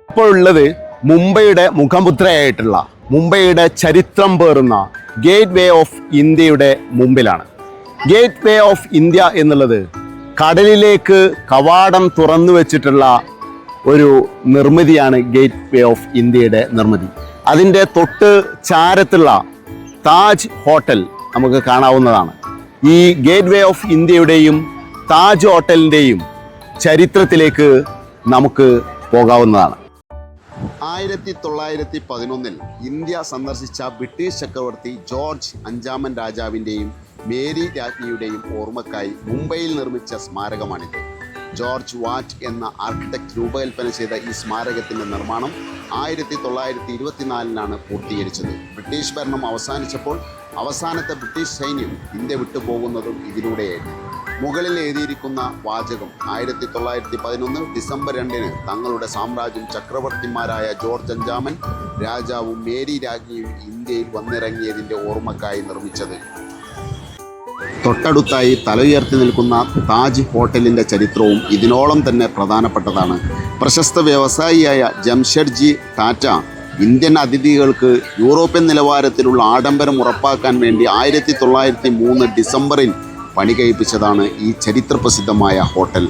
ഇപ്പോൾ ഉള്ളത് മുംബൈയുടെ മുഖമുദ്രയായിട്ടുള്ള മുംബൈയുടെ ചരിത്രം പേറുന്ന ഗേറ്റ് വേ ഓഫ് ഇന്ത്യയുടെ മുമ്പിലാണ്. ഗേറ്റ് വേ ഓഫ് ഇന്ത്യ എന്നുള്ളത് കടലിലേക്ക് കവാടം തുറന്നു വെച്ചിട്ടുള്ള ഒരു നിർമ്മിതിയാണ് ഗേറ്റ് വേ ഓഫ് ഇന്ത്യയുടെ നിർമ്മിതി. അതിൻ്റെ തൊട്ട് ചാരത്തുള്ള താജ് ഹോട്ടൽ നമുക്ക് കാണാവുന്നതാണ്. ഈ ഗേറ്റ് വേ ഓഫ് ഇന്ത്യയുടെയും താജ് ഹോട്ടലിൻ്റെയും ചരിത്രത്തിലേക്ക് നമുക്ക് പോകാവുന്നതാണ്. 1911 ഇന്ത്യ സന്ദർശിച്ച ബ്രിട്ടീഷ് ചക്രവർത്തി ജോർജ് അഞ്ചാമൻ രാജാവിൻ്റെയും മേരി രാജ്ഞിയുടെയും ഓർമ്മക്കായി മുംബൈയിൽ നിർമ്മിച്ച സ്മാരകമാണിത്. ജോർജ് വാറ്റ് എന്ന ആർക്കിടെക്ട് രൂപകൽപ്പന ചെയ്ത ഈ സ്മാരകത്തിൻ്റെ നിർമ്മാണം 1924 പൂർത്തീകരിച്ചത്. ബ്രിട്ടീഷ് ഭരണം അവസാനിച്ചപ്പോൾ അവസാനത്തെ ബ്രിട്ടീഷ് സൈന്യം ഇന്ത്യ വിട്ടുപോകുന്നതും ഇതിലൂടെയായിരുന്നു. മുകളിൽ എഴുതിയിരിക്കുന്ന വാചകം 1911 ഡിസംബർ 2 തങ്ങളുടെ സാമ്രാജ്യം ചക്രവർത്തിമാരായ ജോർജ് അഞ്ചാമൻ രാജാവും മേരി രാജ്ഞിയും ഇന്ത്യയിൽ വന്നിറങ്ങിയതിൻ്റെ ഓർമ്മക്കായി നിർമ്മിച്ചത്. തൊട്ടടുത്തായി തല ഉയർത്തി നിൽക്കുന്ന താജ് ഹോട്ടലിൻ്റെ ചരിത്രവും ഇതിനോളം തന്നെ പ്രധാനപ്പെട്ടതാണ്. പ്രശസ്ത വ്യവസായിയായ ജംഷഡ്ജി ടാറ്റ ഇന്ത്യൻ അതിഥികൾക്ക് യൂറോപ്യൻ നിലവാരത്തിലുള്ള ആഡംബരം ഉറപ്പാക്കാൻ വേണ്ടി 1903 ഡിസംബറിൽ പണി കഴിപ്പിച്ചതാണ് ഈ ചരിത്രപ്രസിദ്ധമായ ഹോട്ടൽ.